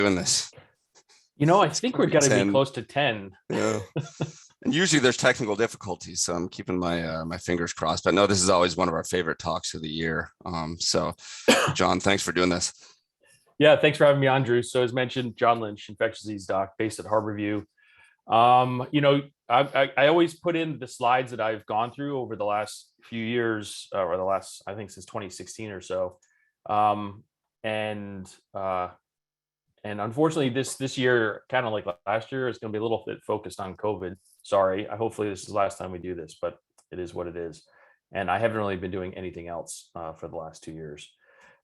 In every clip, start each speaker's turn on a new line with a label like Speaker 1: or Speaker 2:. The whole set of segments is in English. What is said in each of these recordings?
Speaker 1: doing this?
Speaker 2: I
Speaker 1: It's
Speaker 2: think
Speaker 1: gonna
Speaker 2: we're
Speaker 1: be
Speaker 2: going to be
Speaker 1: 10.
Speaker 2: close to 10.
Speaker 1: Yeah. And usually there's technical difficulties, so I'm keeping my fingers crossed. But no, this is always one of our favorite talks of the year. So, John, thanks for doing this.
Speaker 2: Yeah, thanks for having me on, Drew. So as mentioned, John Lynch, infectious disease doc based at Harborview. I always put in the slides that I've gone through over the last few years, or the last, I think since 2016 or so. And unfortunately this year, kind of like last year, is going to be a little bit focused on COVID. Sorry, hopefully this is the last time we do this, but it is what it is. And I haven't really been doing anything else for the last 2 years.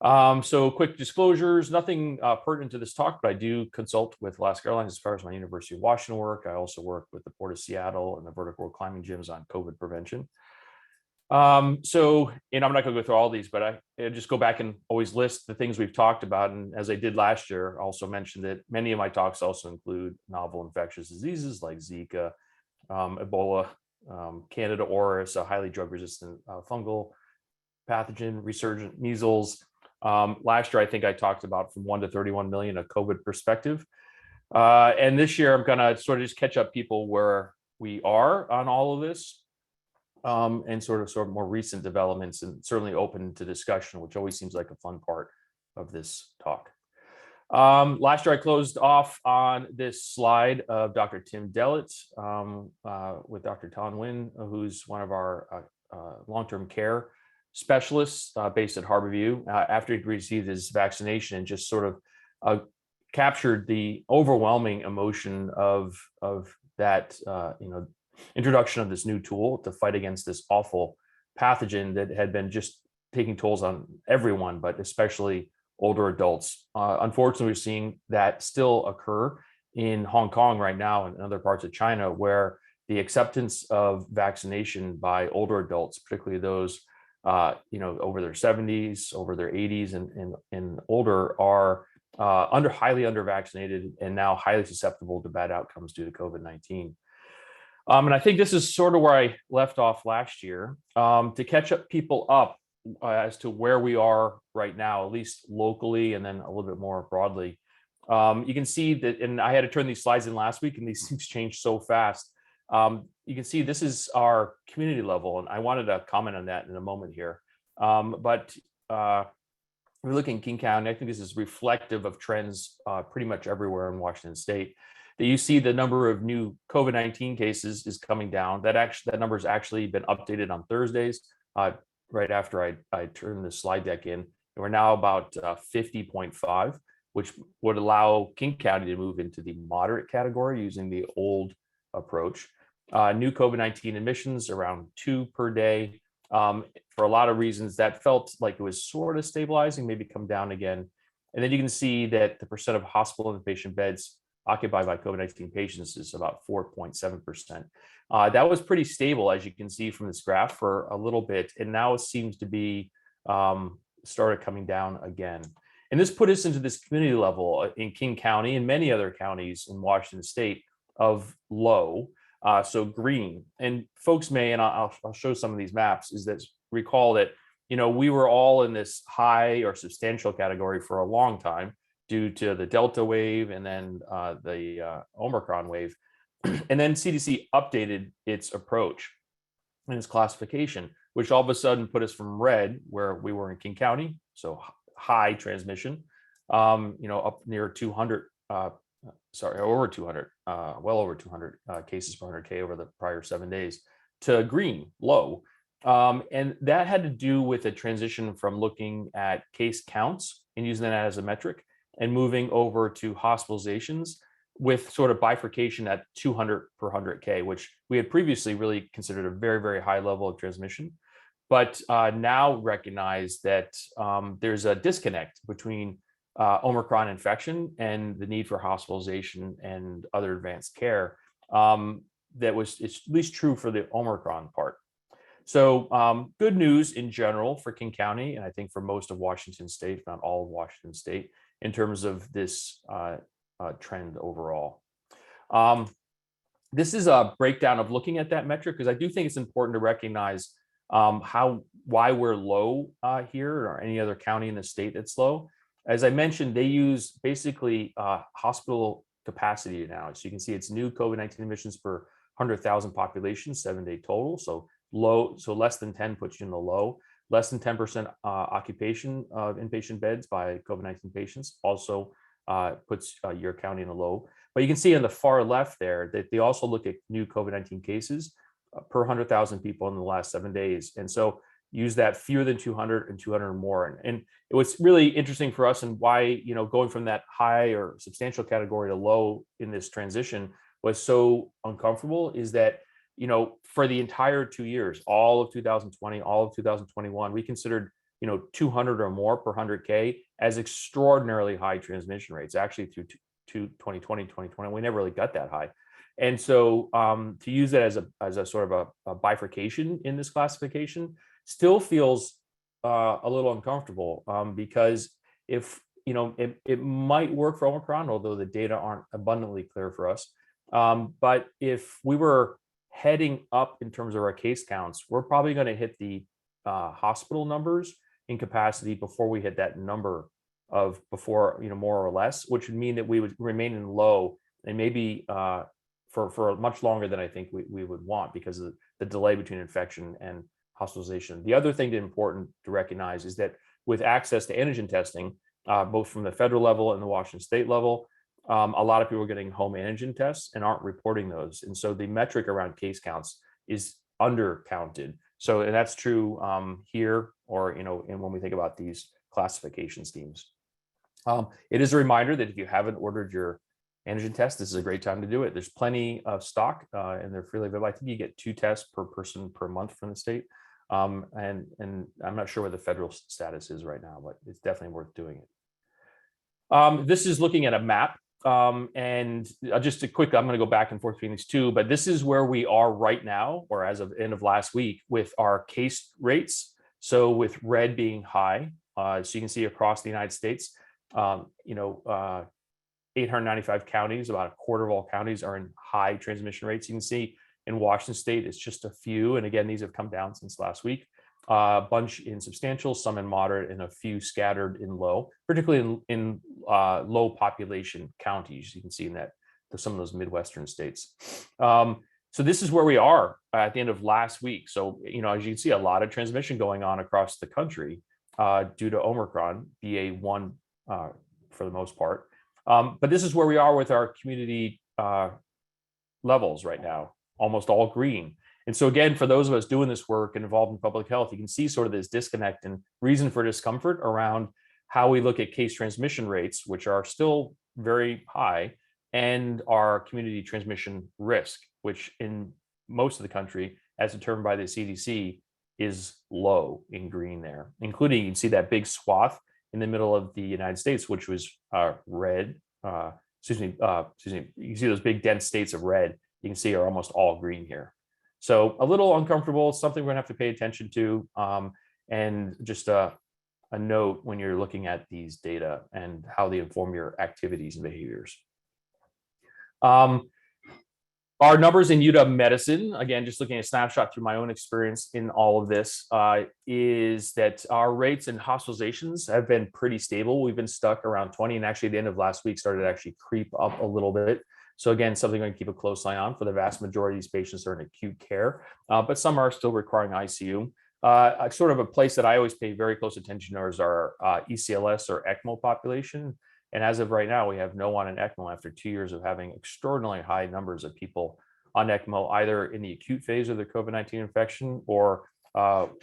Speaker 2: So quick disclosures, nothing pertinent to this talk, but I do consult with Alaska Airlines as far as my University of Washington work. I also work with the Port of Seattle and the vertical road climbing gyms on COVID prevention. So, I'm not going to go through all these, but I just go back and always list the things we've talked about. And as I did last year, also mentioned that many of my talks also include novel infectious diseases like Zika, Ebola, Candida auris, a highly drug-resistant fungal pathogen, resurgent measles. Last year, I think I talked about from 1 to 31 million, a COVID perspective. And this year, I'm going to sort of just catch up people where we are on all of this. And sort of more recent developments, and certainly open to discussion, which always seems like a fun part of this talk. Last year, I closed off on this slide of Dr. Tim Dellett with Dr. Tan Nguyen, who's one of our long-term care specialists based at Harborview, after he received his vaccination, and just sort of captured the overwhelming emotion of that, introduction of this new tool to fight against this awful pathogen that had been just taking tolls on everyone, but especially older adults. Unfortunately, we're seeing that still occur in Hong Kong right now and other parts of China, where the acceptance of vaccination by older adults, particularly those over their 70s, over their 80s, and older, are highly under vaccinated and now highly susceptible to bad outcomes due to COVID-19. And I think this is sort of where I left off last year, to catch up people up as to where we are right now, at least locally, and then a little bit more broadly. You can see that, and I had to turn these slides in last week, and these things change so fast. You can see this is our community level, and I wanted to comment on that in a moment here. But we're looking at King County. I think this is reflective of trends pretty much everywhere in Washington State. That you see the number of new COVID-19 cases is coming down. That number has actually been updated on Thursdays, right after I turned the slide deck in. And we're now about 50.5, which would allow King County to move into the moderate category using the old approach. New COVID-19 admissions around 2 per day. For a lot of reasons, that felt like it was sort of stabilizing, maybe come down again. And then you can see that the percent of hospital inpatient beds occupied by COVID-19 patients is about 4.7%. That was pretty stable, as you can see from this graph, for a little bit, and now it seems to be started coming down again. And this put us into this community level in King County and many other counties in Washington State of low, so green. And folks may, and I'll show some of these maps, is that recall that we were all in this high or substantial category for a long time, due to the Delta wave and then the Omicron wave. And then CDC updated its approach and its classification, which all of a sudden put us from red, where we were in King County, so high transmission, up near 200, over 200, well over 200 cases per 100K over the prior 7 days, to green, low. And that had to do with a transition from looking at case counts and using that as a metric, and moving over to hospitalizations with sort of bifurcation at 200 per 100K, which we had previously really considered a very, very high level of transmission, but now recognize that there's a disconnect between Omicron infection and the need for hospitalization and other advanced care. It's at least true for the Omicron part. So good news in general for King County, and I think for most of Washington State, if not all of Washington State, in terms of this trend overall. This is a breakdown of looking at that metric, because I do think it's important to recognize why we're low here, or any other county in the state that's low. As I mentioned, they use basically hospital capacity now. So you can see it's new COVID-19 admissions per 100,000 population, 7-day total. So low, so less than 10 puts you in the low. Less than 10% occupation of inpatient beds by COVID-19 patients also puts your county in the low. But you can see on the far left there that they also look at new COVID-19 cases per 100,000 people in the last 7 days. And so use that fewer than 200 and 200 or more. And it was really interesting for us, and why, you know, going from that high or substantial category to low in this transition was so uncomfortable, is that, you know, for the entire 2 years, all of 2020, all of 2021, we considered, you know, 200 or more per 100K as extraordinarily high transmission rates. Actually, through 2020, 2021, we never really got that high. And so to use that as a sort of a bifurcation in this classification still feels a little uncomfortable, because if, you know, it might work for Omicron, although the data aren't abundantly clear for us. But if we were heading up in terms of our case counts, we're probably going to hit the hospital numbers in capacity before we hit that number of before, you know, more or less, which would mean that we would remain in low, and maybe for much longer than I think we would want, because of the delay between infection and hospitalization. The other thing that's important to recognize is that with access to antigen testing, both from the federal level and the Washington state level, a lot of people are getting home antigen tests and aren't reporting those. And so the metric around case counts is undercounted. So, and that's true here, or, you know, and when we think about these classification schemes. It is a reminder that if you haven't ordered your antigen test, this is a great time to do it. There's plenty of stock and they're freely available. I think you get 2 tests per person per month from the state. And I'm not sure what the federal status is right now, but it's definitely worth doing it. This is looking at a map. And just a quick, I'm going to go back and forth between these two, but this is where we are right now, or as of end of last week, with our case rates. So with red being high, so you can see across the United States, 895 counties, about a quarter of all counties are in high transmission rates. You can see in Washington state, it's just a few. And again, these have come down since last week. A bunch in substantial, some in moderate, and a few scattered in low, particularly in low population counties. You can see in that some of those Midwestern states. So this is where we are at the end of last week. So, you know, as you can see, a lot of transmission going on across the country due to Omicron, BA1 for the most part. But this is where we are with our community levels right now, almost all green. And so again, for those of us doing this work and involved in public health, you can see sort of this disconnect and reason for discomfort around how we look at case transmission rates, which are still very high, and our community transmission risk, which in most of the country, as determined by the CDC, is low in green there, including, you can see that big swath in the middle of the United States, which was red. You can see those big dense states of red, you can see are almost all green here. So a little uncomfortable, something we're gonna have to pay attention to. And just a note when you're looking at these data and how they inform your activities and behaviors. Our numbers in UW medicine, again, just looking at a snapshot through my own experience in all of this, is that our rates and hospitalizations have been pretty stable. We've been stuck around 20, and actually at the end of last week started to actually creep up a little bit. So again, something we're going to keep a close eye on. For the vast majority of these patients are in acute care, but some are still requiring ICU. Sort of a place that I always pay very close attention to is our ECLS or ECMO population. And as of right now, we have no one in ECMO after 2 years of having extraordinarily high numbers of people on ECMO, either in the acute phase of their COVID-19 infection or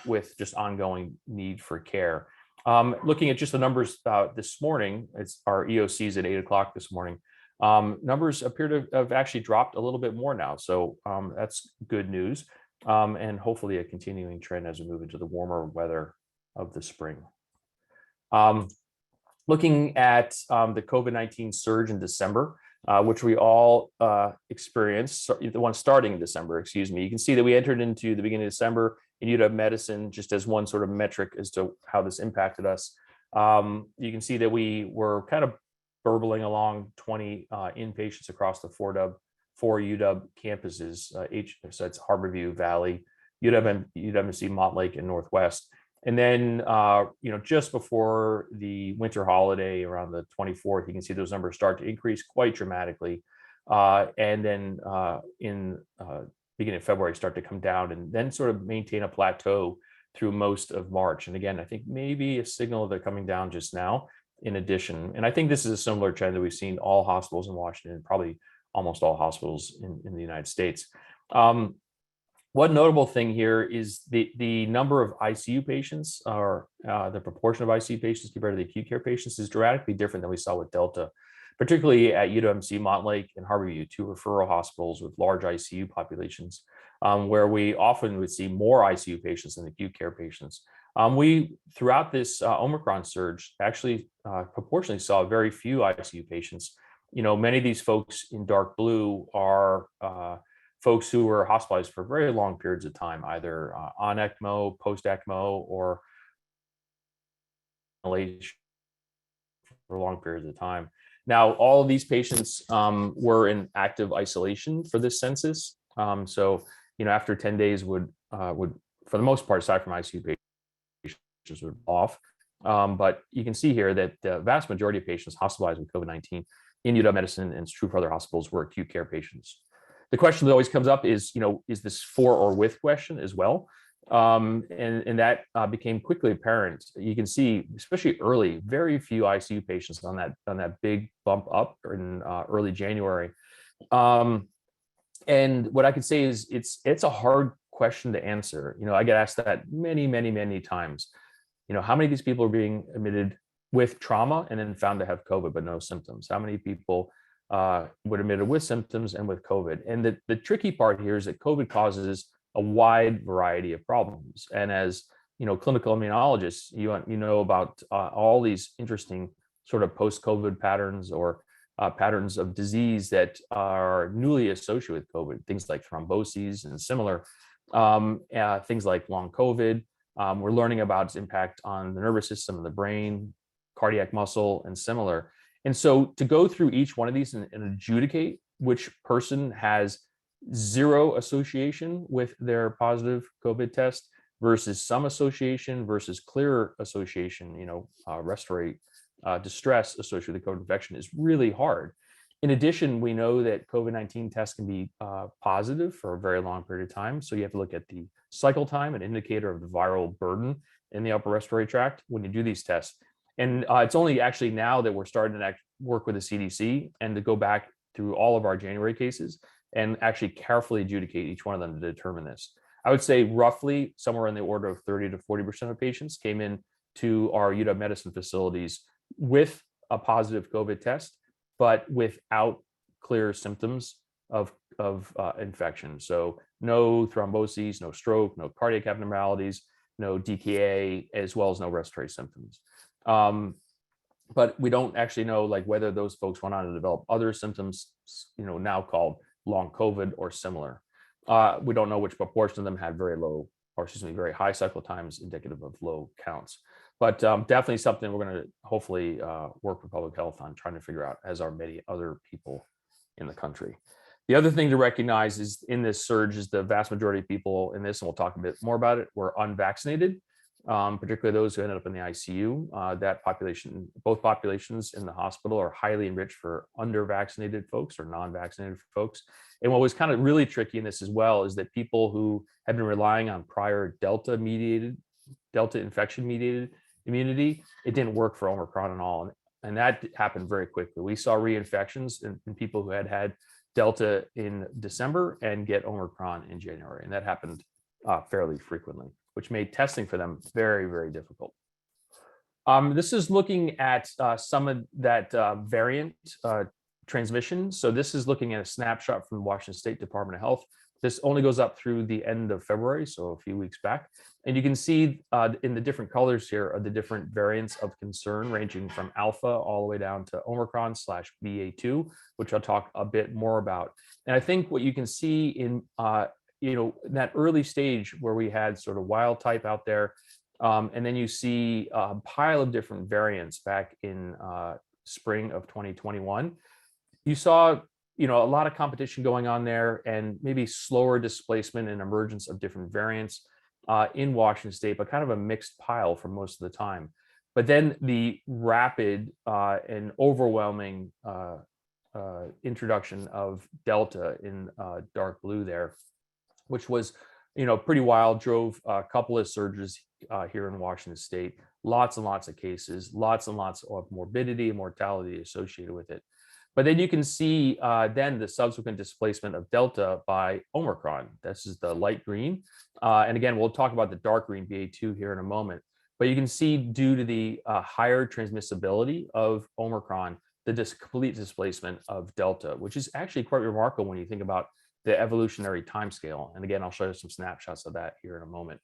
Speaker 2: with just ongoing need for care. Looking at just the numbers this morning, it's our EOCs at 8 o'clock this morning. Numbers appear to have actually dropped a little bit more now. So that's good news, and hopefully a continuing trend as we move into the warmer weather of the spring. Looking at the COVID-19 surge in December, which we all experienced, the one starting in December, excuse me. You can see that we entered into the beginning of December in UW medicine, just as one sort of metric as to how this impacted us. You can see that we were kind of burbling along 20 inpatients across the four UW campuses, so it's Harborview, Valley, UWMC, Montlake, and Northwest. And then, just before the winter holiday around the 24th, you can see those numbers start to increase quite dramatically. And then in beginning of February, start to come down and then sort of maintain a plateau through most of March. And again, I think maybe a signal they're coming down just now in addition. And I think this is a similar trend that we've seen all hospitals in Washington, probably almost all hospitals in the United States. One notable thing here is the number of ICU patients, or the proportion of ICU patients compared to the acute care patients, is dramatically different than we saw with Delta, particularly at UWMC, Montlake, and Harborview, two referral hospitals with large ICU populations, where we often would see more ICU patients than acute care patients. We, throughout this Omicron surge, actually proportionally saw very few ICU patients. Many of these folks in dark blue are folks who were hospitalized for very long periods of time, either on ECMO, post-ECMO, or for long periods of time. Now, all of these patients were in active isolation for this census. So, after 10 days would, for the most part, aside from ICU patients, were off. But you can see here that the vast majority of patients hospitalized with COVID-19 in UW Medicine, and it's true for other hospitals, were acute care patients. The question that always comes up is, is this for or with question as well? And that became quickly apparent. You can see, especially early, very few ICU patients on that big bump up in early January. And what I could say is it's a hard question to answer. I get asked that many, many, many times. How many of these people are being admitted with trauma and then found to have COVID but no symptoms? How many people would admitted with symptoms and with COVID? And the tricky part here is that COVID causes a wide variety of problems. And as clinical immunologists, you know about all these interesting sort of post-COVID patterns or patterns of disease that are newly associated with COVID, things like thromboses and similar, things like long COVID. We're learning about its impact on the nervous system and the brain, cardiac muscle, and similar. And so to go through each one of these and adjudicate which person has zero association with their positive COVID test versus some association versus clear association, respiratory distress associated with the COVID infection, is really hard. In addition, we know that COVID-19 tests can be positive for a very long period of time. So you have to look at the cycle time, an indicator of the viral burden in the upper respiratory tract when you do these tests. And it's only actually now that we're starting to work with the CDC and to go back through all of our January cases and actually carefully adjudicate each one of them to determine this. I would say roughly somewhere in the order of 30 to 40% of patients came in to our UW Medicine facilities with a positive COVID test, but without clear symptoms of infection. So no thromboses, no stroke, no cardiac abnormalities, no DKA, as well as no respiratory symptoms. But we don't actually know whether those folks went on to develop other symptoms, now called long COVID or similar. We don't know which proportion of them had very high cycle times indicative of low counts. But definitely something we're going to hopefully work with public health on trying to figure out, as are many other people in the country. The other thing to recognize is in this surge is the vast majority of people in this, and we'll talk a bit more about it, were unvaccinated. Particularly those who ended up in the ICU. That population, both populations in the hospital, are highly enriched for under-vaccinated folks or non-vaccinated folks. And what was kind of really tricky in this as well is that people who had been relying on prior Delta infection-mediated immunity, it didn't work for Omicron at all. And that happened very quickly. We saw reinfections in people who had Delta in December and get Omicron in January. And that happened fairly frequently, which made testing for them very, very difficult. This is looking at some of that variant transmission. So this is looking at a snapshot from the Washington State Department of Health. This only goes up through the end of February, so a few weeks back. And you can see in the different colors here are the different variants of concern, ranging from Alpha all the way down to Omicron/BA2, which I'll talk a bit more about. And I think what you can see in that early stage where we had sort of wild type out there, and then you see a pile of different variants back in spring of 2021, you saw a lot of competition going on there and maybe slower displacement and emergence of different variants. in Washington State, but kind of a mixed pile for most of the time. But then the rapid and overwhelming introduction of Delta in dark blue there, which was, pretty wild, drove a couple of surges here in Washington State, lots and lots of cases, lots and lots of morbidity and mortality associated with it. But then you can see then the subsequent displacement of Delta by Omicron. This is the light green. And again, we'll talk about the dark green BA2 here in a moment. But you can see due to the higher transmissibility of Omicron, the complete displacement of Delta, which is actually quite remarkable when you think about the evolutionary timescale. And again, I'll show you some snapshots of that here in a moment.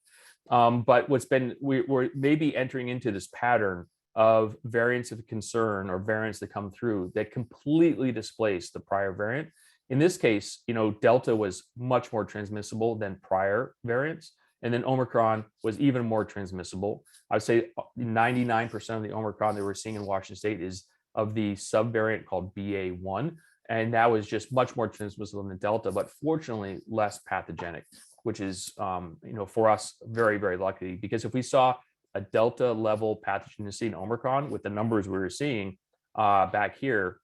Speaker 2: But we're maybe entering into this pattern of variants of concern or variants that come through that completely displace the prior variant. In this case, Delta was much more transmissible than prior variants. And then Omicron was even more transmissible. I would say 99% of the Omicron that we're seeing in Washington State is of the subvariant called BA1. And that was just much more transmissible than Delta, but fortunately less pathogenic, which is, for us, very, very lucky. Because if we saw a Delta level pathogenicity in Omicron with the numbers we were seeing back here,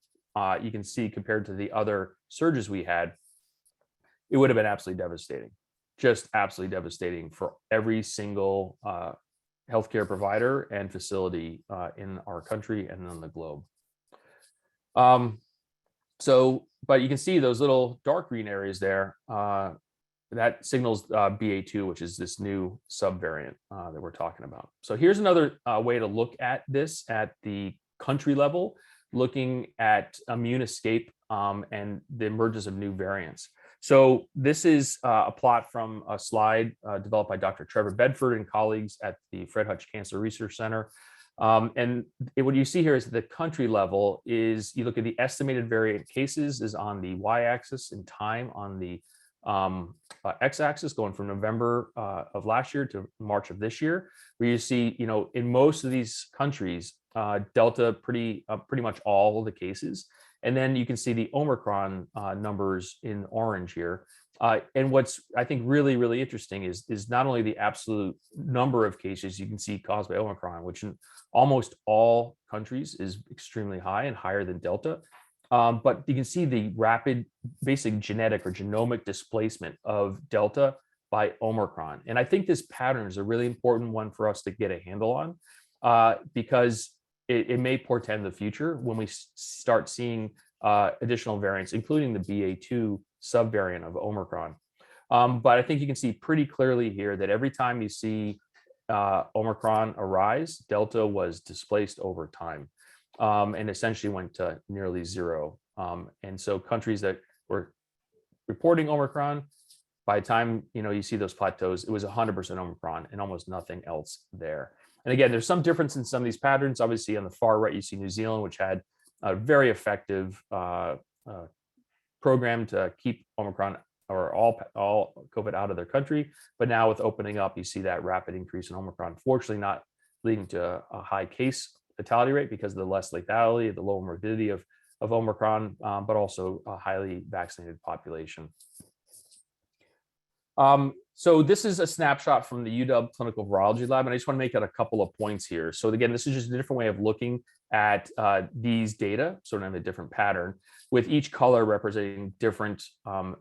Speaker 2: you can see compared to the other surges we had, it would have been absolutely devastating, just absolutely devastating for every single healthcare provider and facility in our country and on the globe. But you can see those little dark green areas there. That signals BA2, which is this new subvariant that we're talking about. So here's another way to look at this at the country level, looking at immune escape and the emergence of new variants. So this is a plot from a slide developed by Dr. Trevor Bedford and colleagues at the Fred Hutch Cancer Research Center. And what you see here is the country level is you look at the estimated variant cases is on the y-axis in time on the x-axis going from November of last year to March of this year, where you see, in most of these countries, Delta pretty much all of the cases. And then you can see the Omicron numbers in orange here. And what's, I think, really, really interesting is not only the absolute number of cases you can see caused by Omicron, which in almost all countries is extremely high and higher than Delta, but you can see the rapid basic genetic or genomic displacement of Delta by Omicron. And I think this pattern is a really important one for us to get a handle on because it may portend the future when we start seeing additional variants, including the BA2 subvariant of Omicron. But I think you can see pretty clearly here that every time you see Omicron arise, Delta was displaced over time and essentially went to nearly zero. And so countries that were reporting Omicron, by the time you see those plateaus, it was 100% Omicron and almost nothing else there. And again, there's some difference in some of these patterns. Obviously, on the far right, you see New Zealand, which had a very effective program to keep Omicron or all COVID out of their country. But now with opening up, you see that rapid increase in Omicron, fortunately not leading to a high case fatality rate because of the less lethality, the lower morbidity of Omicron, but also a highly vaccinated population. So this is a snapshot from the UW Clinical Virology Lab, and I just want to make out a couple of points here. So again, this is just a different way of looking at these data, sort of in a different pattern, with each color representing different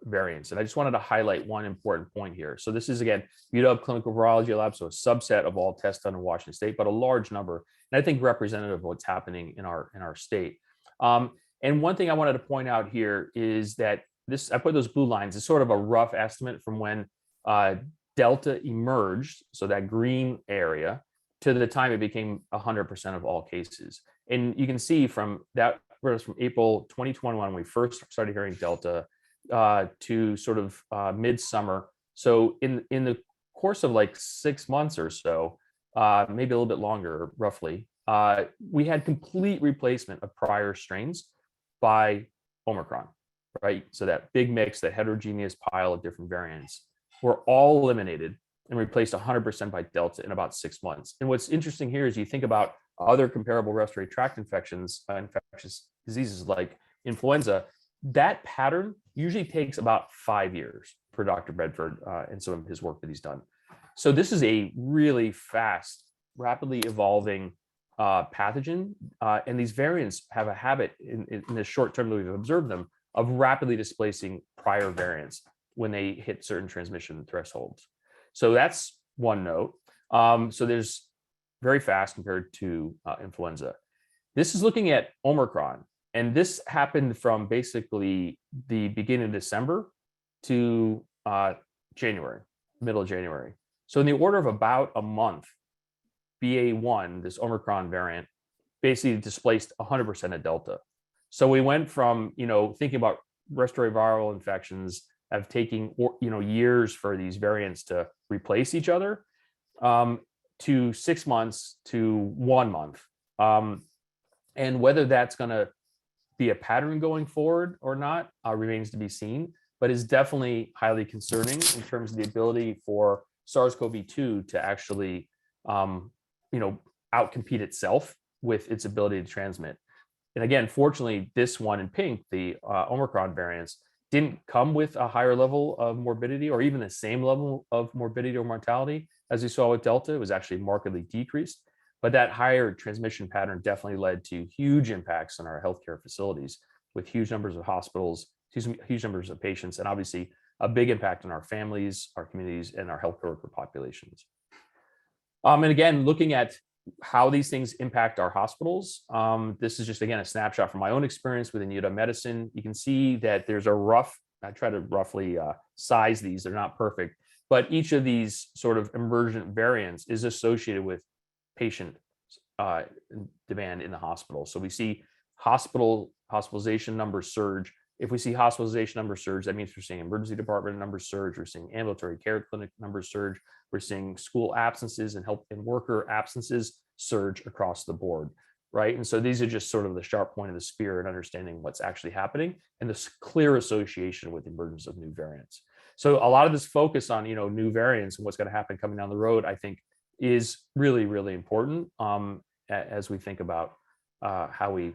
Speaker 2: variants. And I just wanted to highlight one important point here. So this is, again, UW Clinical Virology Lab, so a subset of all tests done in Washington State, but a large number, and I think representative of what's happening in our state. And one thing I wanted to point out here is that this, I put those blue lines, is sort of a rough estimate from when Delta emerged, so that green area, to the time it became 100% of all cases. And you can see from that, from April 2021, when we first started hearing Delta, to sort of midsummer. So in the course of like 6 months or so, maybe a little bit longer, roughly, we had complete replacement of prior strains by Omicron, right? So that big mix, that heterogeneous pile of different variants, were all eliminated and replaced 100% by Delta in about 6 months. And what's interesting here is you think about other comparable respiratory tract infections, infectious diseases like influenza, that pattern usually takes about 5 years for Dr. Bedford and some of his work that he's done. So this is a really fast, rapidly evolving pathogen, and these variants have a habit in the short term that we've observed them of rapidly displacing prior variants when they hit certain transmission thresholds. So that's one note. So there's very fast compared to influenza. This is looking at Omicron, and this happened from basically the beginning of December to January, middle of January. So in the order of about a month, BA1, this Omicron variant, basically displaced 100% of Delta. So we went from, thinking about respiratory viral infections of taking, years for these variants to replace each other, to 6 months to 1 month. And whether that's going to be a pattern going forward or not remains to be seen, but is definitely highly concerning in terms of the ability for SARS-CoV-2 to actually, outcompete itself with its ability to transmit. And again, fortunately, this one in pink, the Omicron variants, didn't come with a higher level of morbidity or even the same level of morbidity or mortality as we saw with Delta. It was actually markedly decreased. But that higher transmission pattern definitely led to huge impacts on our healthcare facilities with huge numbers of hospitals, huge numbers of patients, and obviously a big impact on our families, our communities, and our healthcare worker populations. And again, looking at how these things impact our hospitals, this is just, again, a snapshot from my own experience within UW Medicine. You can see that there's I try to roughly size these, they're not perfect, but each of these sort of emergent variants is associated with patient demand in the hospital. So we see hospitalization numbers surge. If we see hospitalization numbers surge, that means we're seeing emergency department numbers surge. We're seeing ambulatory care clinic numbers surge. We're seeing school absences and health and worker absences surge across the board, right? And so these are just sort of the sharp point of the spear in understanding what's actually happening and this clear association with the emergence of new variants. So a lot of this focus on, new variants and what's going to happen coming down the road, I think, is really, really important as we think about how we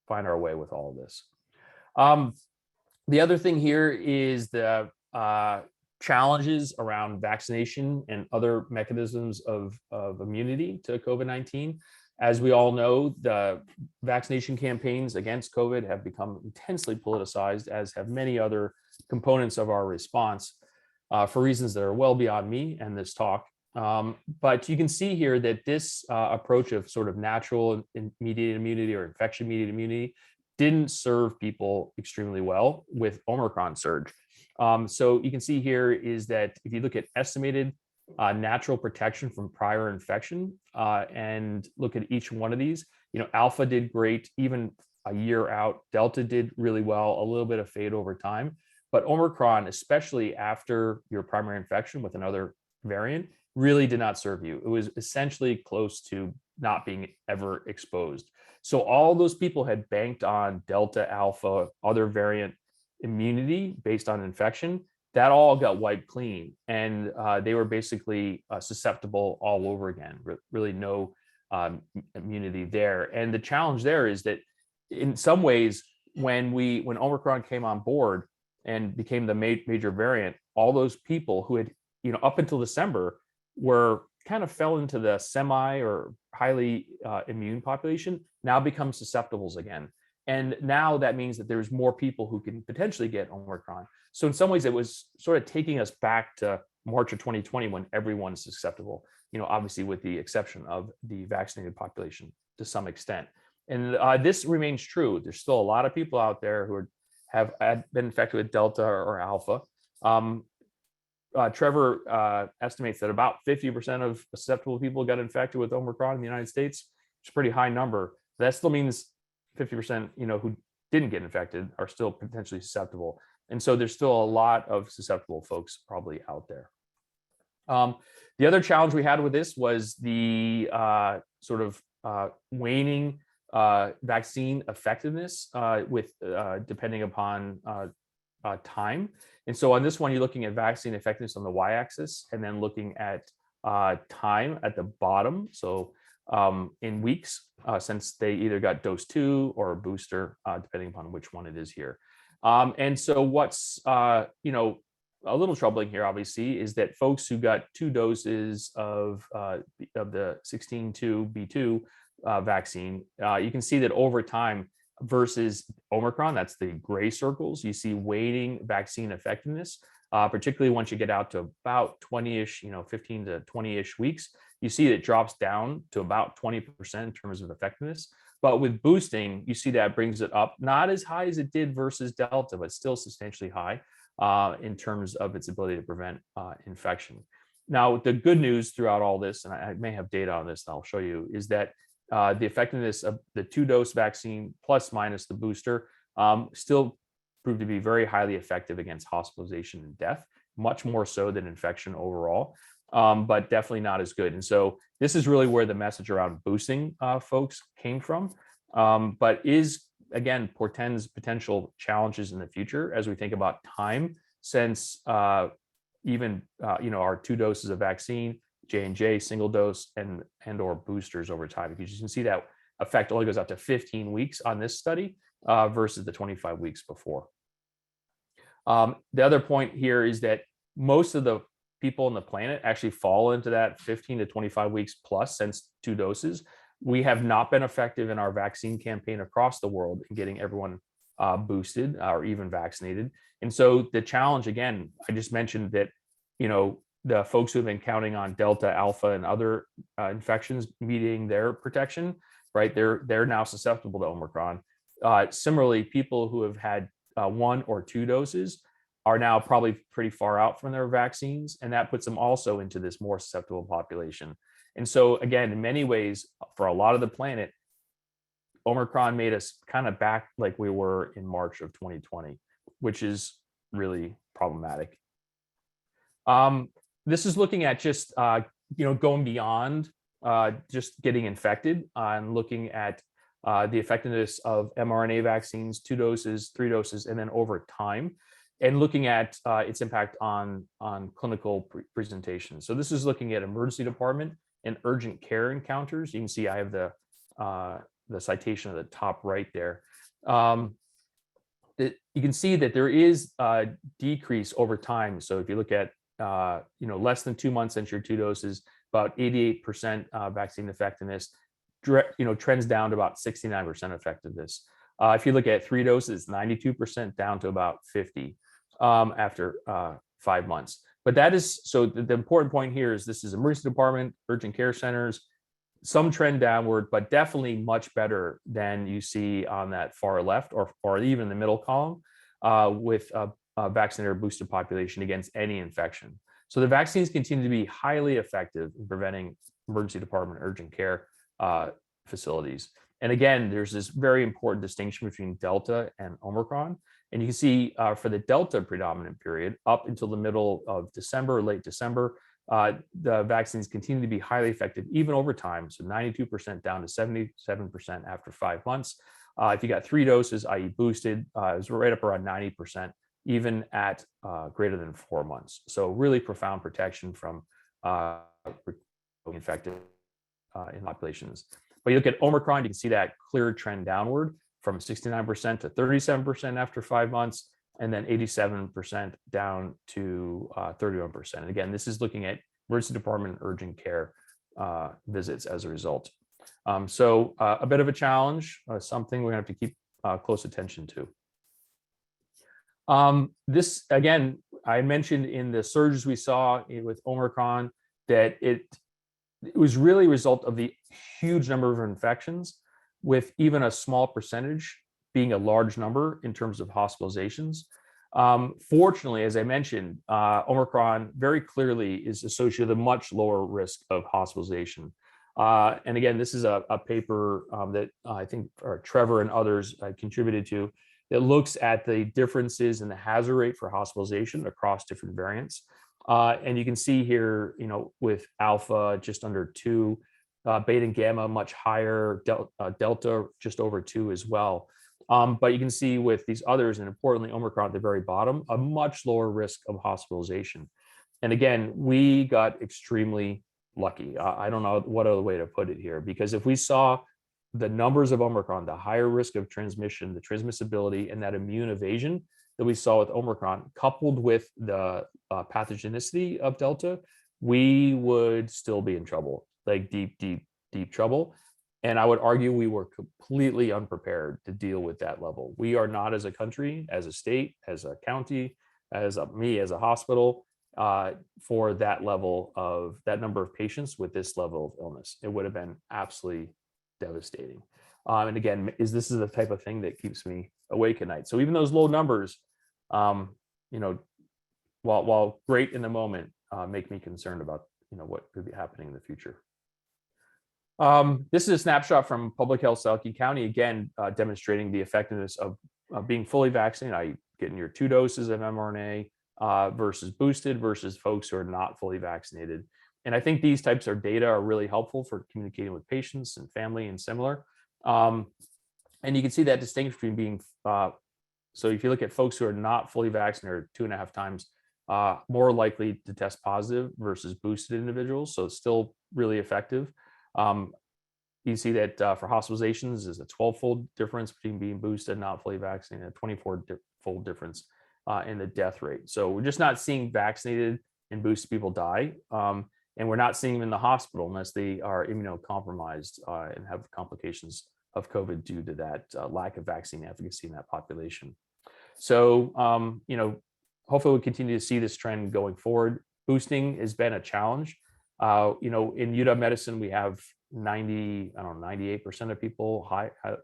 Speaker 2: find our way with all of this. The other thing here is the challenges around vaccination and other mechanisms of immunity to COVID-19. As we all know, the vaccination campaigns against COVID have become intensely politicized, as have many other components of our response for reasons that are well beyond me and this talk. But you can see here that this approach of sort of natural mediated immunity or infection mediated immunity didn't serve people extremely well with Omicron surge. So you can see here is that if you look at estimated natural protection from prior infection and look at each one of these, Alpha did great even a year out. Delta did really well, a little bit of fade over time. But Omicron, especially after your primary infection with another variant, really did not serve you. It was essentially close to not being ever exposed. So all those people had banked on Delta, Alpha, other variant immunity based on infection. That all got wiped clean, and they were basically susceptible all over again. Really no immunity there. And the challenge there is that in some ways, when Omicron came on board and became the major variant, all those people who had, up until December were kind of fell into the semi or highly immune population now become susceptibles again. And now that means that there's more people who can potentially get Omicron. So in some ways, it was sort of taking us back to March of 2020 when everyone's susceptible, obviously with the exception of the vaccinated population to some extent. And this remains true. There's still a lot of people out there who have been infected with Delta or Alpha. Trevor estimates that about 50% of susceptible people got infected with Omicron in the United States, which is a pretty high number. That still means 50%, who didn't get infected are still potentially susceptible. And so there's still a lot of susceptible folks probably out there. The other challenge we had with this was the sort of waning vaccine effectiveness with depending upon time. And so on this one, you're looking at vaccine effectiveness on the y-axis and then looking at time at the bottom. So in weeks, since they either got dose 2 or a booster, depending upon which one it is here. And so what's a little troubling here, obviously, is that folks who got 2 doses of the 16.2b2 vaccine, you can see that over time versus Omicron, that's the gray circles, you see waning vaccine effectiveness, particularly once you get out to about 20-ish, 15 to 20-ish weeks. You see it drops down to about 20% in terms of effectiveness. But with boosting, you see that brings it up, not as high as it did versus Delta, but still substantially high in terms of its ability to prevent infection. Now, the good news throughout all this, and I may have data on this, and I'll show you, is that the effectiveness of the 2-dose vaccine plus minus the booster still proved to be very highly effective against hospitalization and death, much more so than infection overall, but definitely not as good. And so this is really where the message around boosting folks came from, but again, portends potential challenges in the future as we think about time, since even our 2 doses of vaccine, J&J single dose and or boosters over time, because you can see that effect only goes out to 15 weeks on this study versus the 25 weeks before. The other point here is that most of the people on the planet actually fall into that 15 to 25 weeks plus since 2 doses. We have not been effective in our vaccine campaign across the world in getting everyone boosted or even vaccinated. And so the challenge, again, I just mentioned that, the folks who have been counting on Delta, Alpha, and other infections meeting their protection, right? They're now susceptible to Omicron. Similarly, people who have had 1 or 2 doses are now probably pretty far out from their vaccines, and that puts them also into this more susceptible population. And so, again, in many ways, for a lot of the planet, Omicron made us kind of back like we were in March of 2020, which is really problematic. This is looking at just going beyond just getting infected and looking at the effectiveness of mRNA vaccines, 2 doses, 3 doses, and then over time, and looking at its impact on clinical presentation. So this is looking at emergency department and urgent care encounters. You can see I have the citation at the top right there. You can see that there is a decrease over time. So if you look at less than 2 months since your 2 doses, about 88% vaccine effectiveness, trends down to about 69% effectiveness. If you look at 3 doses, 92% down to about 50 after 5 months. But that is, so the important point here is this is emergency department, urgent care centers, some trend downward, but definitely much better than you see on that far left or even the middle column with a vaccinated or boosted population against any infection. So the vaccines continue to be highly effective in preventing emergency department, urgent care facilities. And again, there's this very important distinction between Delta and Omicron. And you can see for the Delta predominant period up until the middle of December, late December, the vaccines continue to be highly effective even over time. So 92% down to 77% after 5 months. If you got 3 doses, i.e. boosted, it was right up around 90%, even at greater than 4 months. So really profound protection from infected in populations. But you look at Omicron, you can see that clear trend downward from 69% to 37% after 5 months, and then 87% down to 31%. And again, this is looking at emergency department and urgent care visits as a result. So a bit of a challenge, something we're going to have to keep close attention to. This, again, I mentioned in the surges we saw with Omicron that it was really a result of the huge number of infections, with even a small percentage being a large number in terms of hospitalizations. Fortunately, as I mentioned, Omicron very clearly is associated with a much lower risk of hospitalization. And again, this is a paper that I think Trevor and others contributed to that looks at the differences in the hazard rate for hospitalization across different variants. And you can see here, with Alpha just under 2, Beta and Gamma much higher, Delta just over 2 as well. But you can see with these others, and importantly Omicron at the very bottom, a much lower risk of hospitalization. And again, we got extremely lucky. I don't know what other way to put it here, because if we saw the numbers of Omicron, the higher risk of transmission, the transmissibility, and that immune evasion that we saw with Omicron, coupled with the pathogenicity of Delta, we would still be in trouble, like deep, deep, deep trouble. And I would argue we were completely unprepared to deal with that level. We are not, as a country, as a state, as a county, as a hospital, for that level of that number of patients with this level of illness. It would have been absolutely devastating. And again, this is the type of thing that keeps me awake at night. So even those low numbers, you know, while great in the moment, make me concerned about, you know, what could be happening in the future. This is a snapshot from Public Health South King County, again, demonstrating the effectiveness of being fully vaccinated, getting your 2 doses of mRNA versus boosted versus folks who are not fully vaccinated. And I think these types of data are really helpful for communicating with patients and family and similar. And you can see that distinction between being, so if you look at folks who are not fully vaccinated, 2.5 times more likely to test positive versus boosted individuals. So it's still really effective. You see that for hospitalizations is a 12-fold difference between being boosted and not fully vaccinated, a 24-fold difference in the death rate. So we're just not seeing vaccinated and boosted people die. And we're not seeing them in the hospital unless they are immunocompromised and have complications of COVID due to that lack of vaccine efficacy in that population. So, you know, hopefully we'll continue to see this trend going forward. Boosting has been a challenge. You know, in UW medicine, we have 98% of people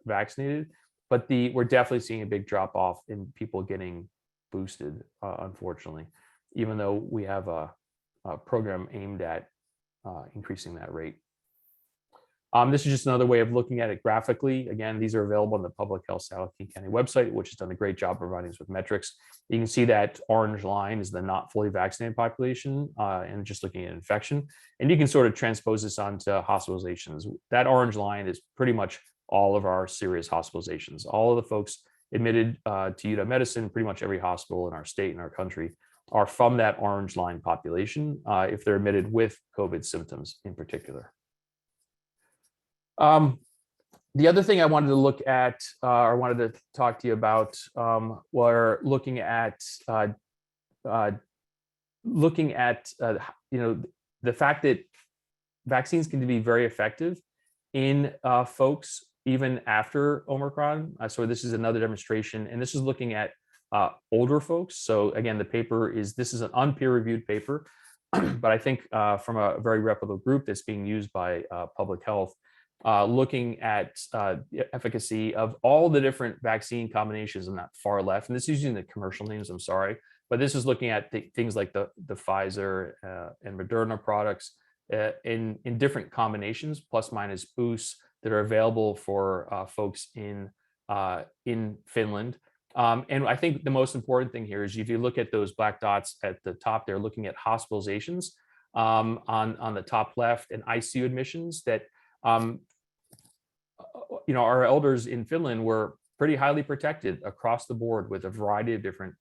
Speaker 2: vaccinated, but we're definitely seeing a big drop off in people getting boosted, unfortunately, even though we have a program aimed at increasing that rate. This is just another way of looking at it graphically. Again, these are available on the Public Health South King County website, which has done a great job providing us with metrics. You can see that orange line is the not fully vaccinated population, and just looking at infection. And you can sort of transpose this onto hospitalizations. That orange line is pretty much all of our serious hospitalizations. All of the folks admitted to UW medicine, pretty much every hospital in our state and our country, are from that orange line population if they're admitted with COVID symptoms in particular. The other thing I wanted to look at, or wanted to talk to you about, were looking at you know, the fact that vaccines can be very effective in folks even after Omicron. So this is another demonstration, and this is looking at older folks. So again, this is an unpeer-reviewed paper, but I think from a very reputable group that's being used by public health, looking at the efficacy of all the different vaccine combinations on that far left. And this is using the commercial names, I'm sorry, but this is looking at things like the Pfizer and Moderna products in different combinations, plus minus boosts that are available for folks in Finland. And I think the most important thing here is if you look at those black dots at the top, they're looking at hospitalizations on the top left and ICU admissions that, you know, our elders in Finland were pretty highly protected across the board with a variety of different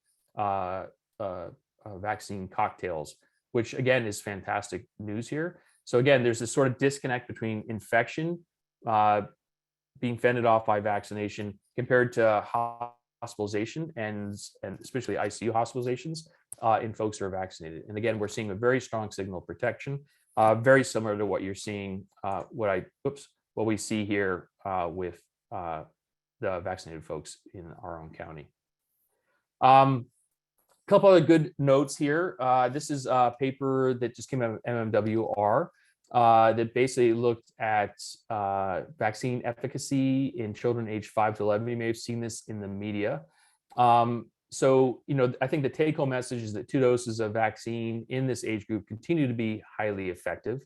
Speaker 2: vaccine cocktails, which again is fantastic news here. So again, there's this sort of disconnect between infection being fended off by vaccination compared to hospitalization and especially ICU hospitalizations in folks who are vaccinated. And again, we're seeing a very strong signal of protection, very similar to what you're seeing, what we see here with the vaccinated folks in our own county. A couple other good notes here. This is a paper that just came out of MMWR that basically looked at vaccine efficacy in children aged 5 to 11. You may have seen this in the media. So, you know, I think the take-home message is that 2 doses of vaccine in this age group continue to be highly effective,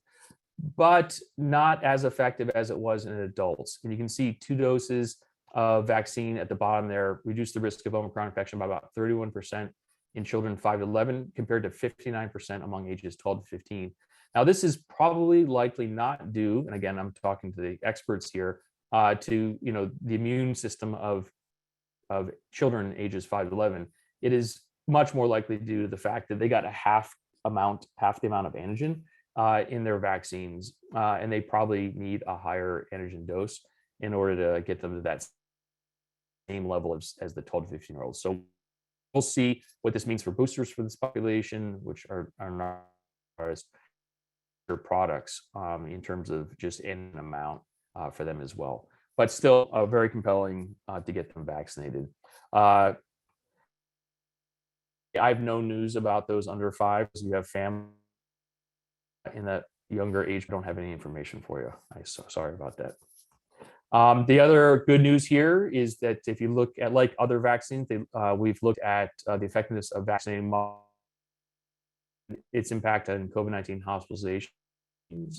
Speaker 2: but not as effective as it was in adults. And you can see 2 doses of vaccine at the bottom there reduce the risk of Omicron infection by about 31% in children 5 to 11 compared to 59% among ages 12 to 15. Now, this is probably likely not due, and again, I'm talking to the experts here, to, you know, the immune system of children ages 5 to 11. It is much more likely due to the fact that they got half the amount of antigen in their vaccines, and they probably need a higher antigen dose in order to get them to that same level as the 12 to 15-year-olds. So we'll see what this means for boosters for this population, which are not as products in terms of just in amount for them as well. But still very compelling to get them vaccinated. I have no news about those under 5. You have family in that younger age. I don't have any information for you. I'm so sorry about that. The other good news here is that if you look at like other vaccines, we've looked at the effectiveness of vaccinating its impact on COVID-19 hospitalizations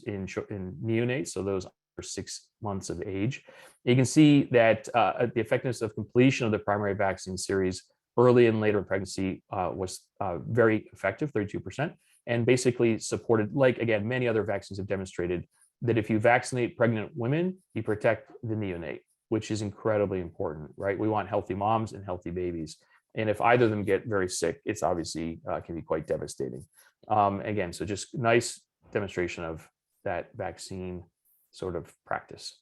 Speaker 2: in neonates, so those are 6 months of age. You can see that the effectiveness of completion of the primary vaccine series early and later in pregnancy was very effective, 32%, and basically supported, like again, many other vaccines have demonstrated that if you vaccinate pregnant women, you protect the neonate, which is incredibly important, right? We want healthy moms and healthy babies. And if either of them get very sick, it's obviously can be quite devastating. Again, so just nice demonstration of that vaccine sort of practice.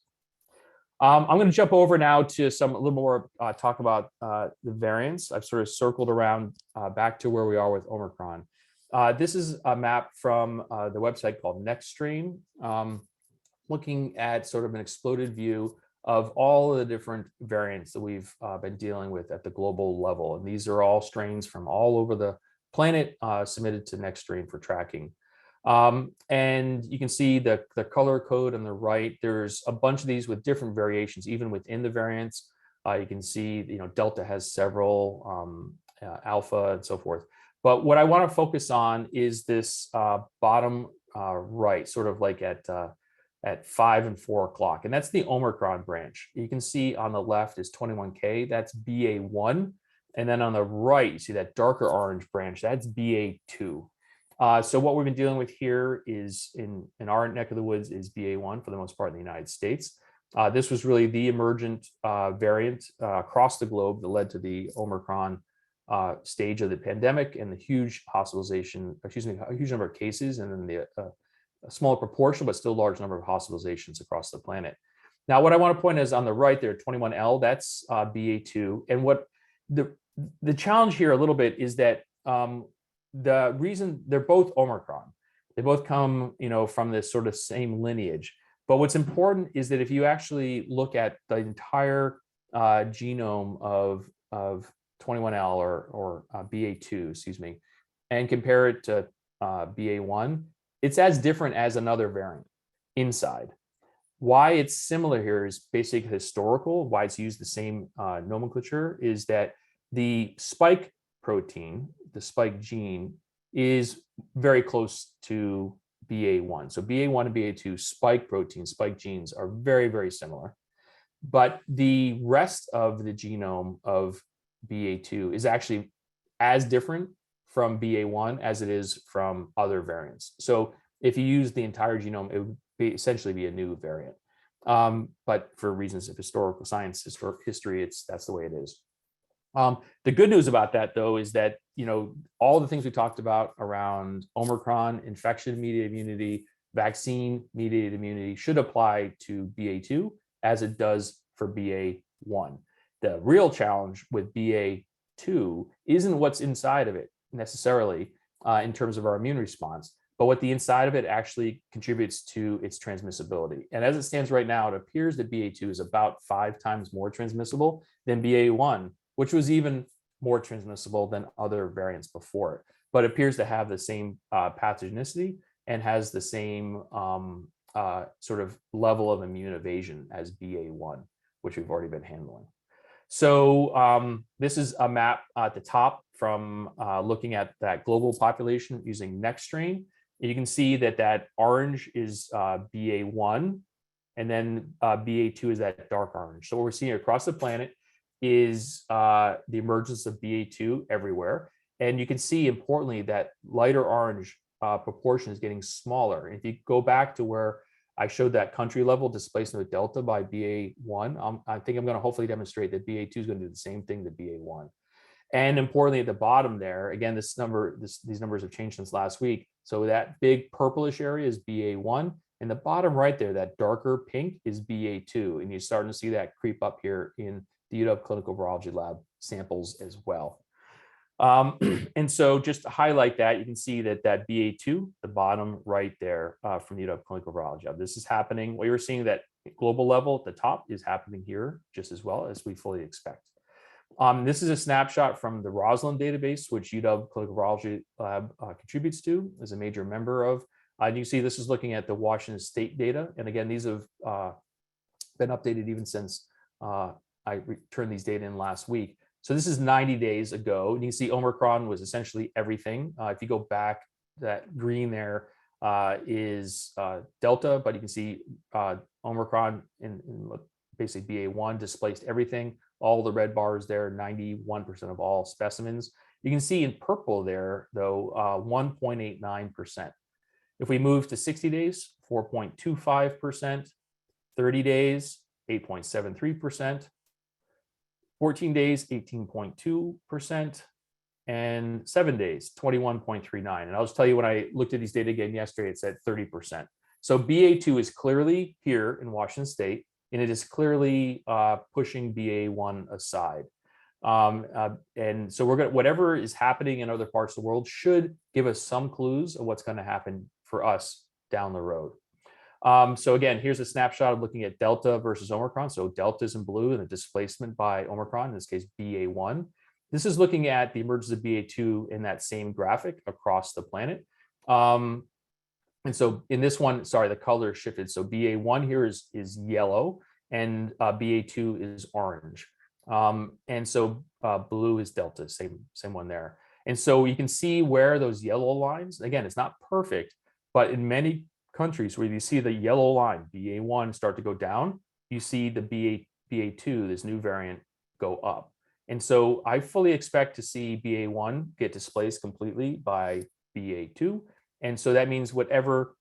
Speaker 2: I'm going to jump over now to a little more talk about the variants. I've sort of circled around back to where we are with Omicron. This is a map from the website called NextStrain, looking at sort of an exploded view of all of the different variants that we've been dealing with at the global level. And these are all strains from all over the planet submitted to NextStrain for tracking. And you can see the color code on the right. There's a bunch of these with different variations, even within the variants. You can see, Delta has several, Alpha and so forth. But what I want to focus on is this bottom right, sort of like at 5 and 4 o'clock. And that's the Omicron branch. You can see on the left is 21K, that's BA1. And then on the right, you see that darker orange branch, that's BA2. So what we've been dealing with here is in our neck of the woods is BA1 for the most part in the United States. This was really the emergent variant across the globe that led to the Omicron stage of the pandemic and the huge a huge number of cases, and then a smaller proportion, but still large number of hospitalizations across the planet. Now, what I want to point is on the right there, 21L, that's BA2. And what the challenge here a little bit is that the reason they're both Omicron, they both come, from this sort of same lineage. But what's important is that if you actually look at the entire genome of 21L or BA2, excuse me, and compare it to BA1, it's as different as another variant inside. Why it's similar here is basic historical, why it's used the same nomenclature is that the spike protein, the spike gene, is very close to BA1. So BA1 and BA2 spike proteins, spike genes are very, very similar. But the rest of the genome of BA2 is actually as different from BA1 as it is from other variants. So if you use the entire genome, it would essentially be a new variant. But for reasons of historical science, history, that's the way it is. The good news about that, though, is that all the things we talked about around Omicron, infection-mediated immunity, vaccine-mediated immunity should apply to BA2 as it does for BA1. The real challenge with BA2 isn't what's inside of it necessarily in terms of our immune response, but what the inside of it actually contributes to its transmissibility. And as it stands right now, it appears that BA2 is about 5 times more transmissible than BA1, which was even more transmissible than other variants before it, but appears to have the same pathogenicity and has the same sort of level of immune evasion as BA1, which we've already been handling. So this is a map at the top from looking at that global population using NextStrain. You can see that orange is BA1, and then BA2 is that dark orange. So what we're seeing across the planet is the emergence of BA2 everywhere. And you can see, importantly, that lighter orange proportion is getting smaller. And if you go back to where I showed that country level displacement of Delta by BA1, I think I'm going to hopefully demonstrate that BA2 is going to do the same thing to BA1. And importantly, at the bottom there, again, these numbers have changed since last week. So that big purplish area is BA1. And the bottom right there, that darker pink is BA2. And you're starting to see that creep up here in the UW Clinical Virology Lab samples as well. And so just to highlight that, you can see that BA2, the bottom right there from the clinical virology. This is happening. What you're seeing that global level at the top is happening here just as well as we fully expect. This is a snapshot from the Roslin database, which UW Clinical Virology Lab contributes to, as a major member of. You can see this is looking at the Washington State data. And again, these have been updated even since I returned these data in last week. So this is 90 days ago. And you can see Omicron was essentially everything. If you go back, that green there is Delta, but you can see Omicron in basically BA1 displaced everything. All the red bars there, 91% of all specimens. You can see in purple there, though, 1.89%. If we move to 60 days, 4.25%, 30 days, 8.73%, 14 days, 18.2%, and 7 days, 21.39. And I'll just tell you, when I looked at these data again yesterday, it's at 30%. So BA2 is clearly here in Washington State, and it is clearly pushing BA1 aside. And so we're going to, whatever is happening in other parts of the world should give us some clues of what's going to happen for us down the road. So again, here's a snapshot of looking at Delta versus Omicron. So Delta is in blue and the displacement by Omicron, in this case, BA1. This is looking at the emergence of BA2 in that same graphic across the planet. And so in this one, sorry, the color shifted. So BA1 here is yellow and BA2 is orange. And so blue is Delta, same one there. And so you can see where those yellow lines, again, it's not perfect, but in many countries where you see the yellow line, BA1, start to go down, you see the BA2, this new variant, go up. And so I fully expect to see BA1 get displaced completely by BA2. And so that means whatever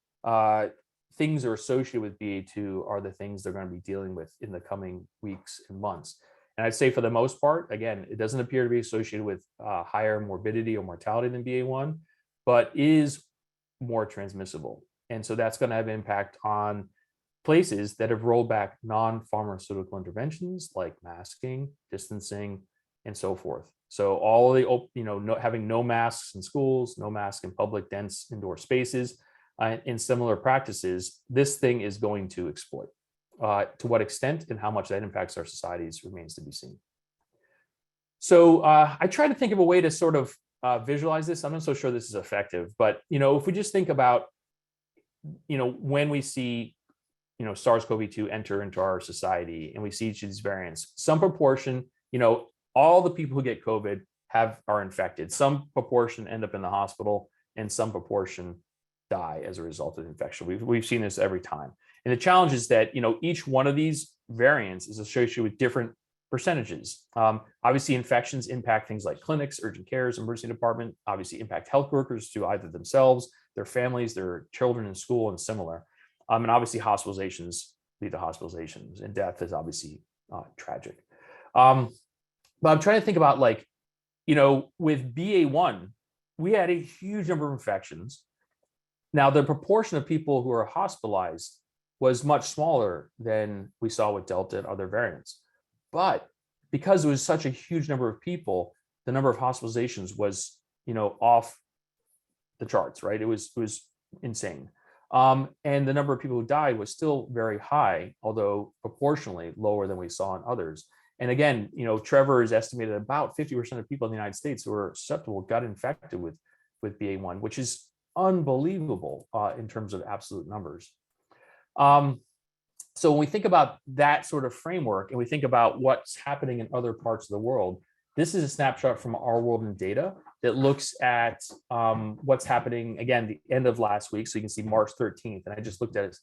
Speaker 2: things are associated with BA2 are the things they're going to be dealing with in the coming weeks and months. And I'd say for the most part, again, it doesn't appear to be associated with higher morbidity or mortality than BA1, but is more transmissible. And so that's going to have impact on places that have rolled back non-pharmaceutical interventions like masking, distancing, and so forth. So all the, having no masks in schools, no mask in public dense indoor spaces, in similar practices, this thing is going to exploit. To what extent and how much that impacts our societies remains to be seen. So I try to think of a way to sort of visualize this. I'm not so sure this is effective, but if we just think about, when we see, SARS-CoV-2 enter into our society and we see each of these variants, some proportion, all the people who get COVID are infected. Some proportion end up in the hospital, and some proportion die as a result of infection. We've seen this every time. And the challenge is that, each one of these variants is associated with different percentages. Obviously, infections impact things like clinics, urgent cares, emergency department, obviously impact health workers to either themselves, their families, their children in school, and similar. And obviously, hospitalizations lead to hospitalizations, and death is obviously tragic. But I'm trying to think about, with BA1, we had a huge number of infections. Now, the proportion of people who are hospitalized was much smaller than we saw with Delta and other variants. But because it was such a huge number of people, the number of hospitalizations was, off the charts, right? It was insane. And the number of people who died was still very high, although proportionally lower than we saw in others. And again, Trevor has estimated about 50% of people in the United States who are susceptible got infected with BA1, which is unbelievable in terms of absolute numbers. So when we think about that sort of framework and we think about what's happening in other parts of the world, this is a snapshot from Our World in Data that looks at what's happening, again, the end of last week. So you can see March 13th. And I just looked at it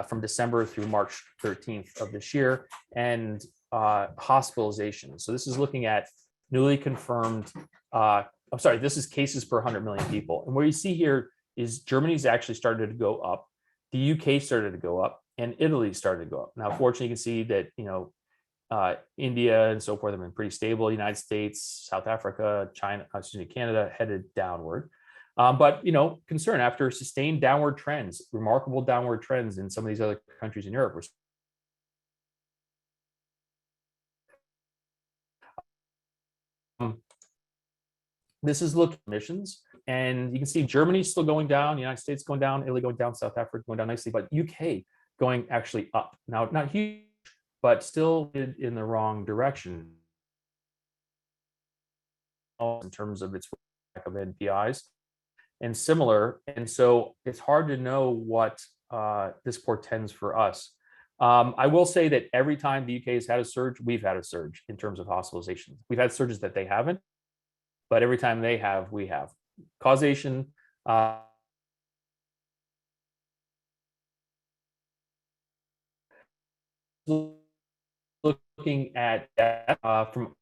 Speaker 2: from December through March 13th of this year, and hospitalization. So this is looking at newly confirmed, this is cases per 100 million people. And what you see here is Germany's actually started to go up. The UK started to go up, and Italy started to go up. Now, fortunately, you can see that, India and so forth have been pretty stable. United States, South Africa, Canada headed downward. But, concern after sustained downward trends, remarkable downward trends in some of these other countries in Europe. This is look emissions, and you can see Germany still going down, United States going down, Italy going down, South Africa going down nicely, but UK going actually up. Now, not huge, but still in the wrong direction in terms of its lack of NPIs and similar. And so it's hard to know what this portends for us. I will say that every time the UK has had a surge, we've had a surge in terms of hospitalizations. We've had surges that they haven't, but every time they have, we have. Causation, looking at from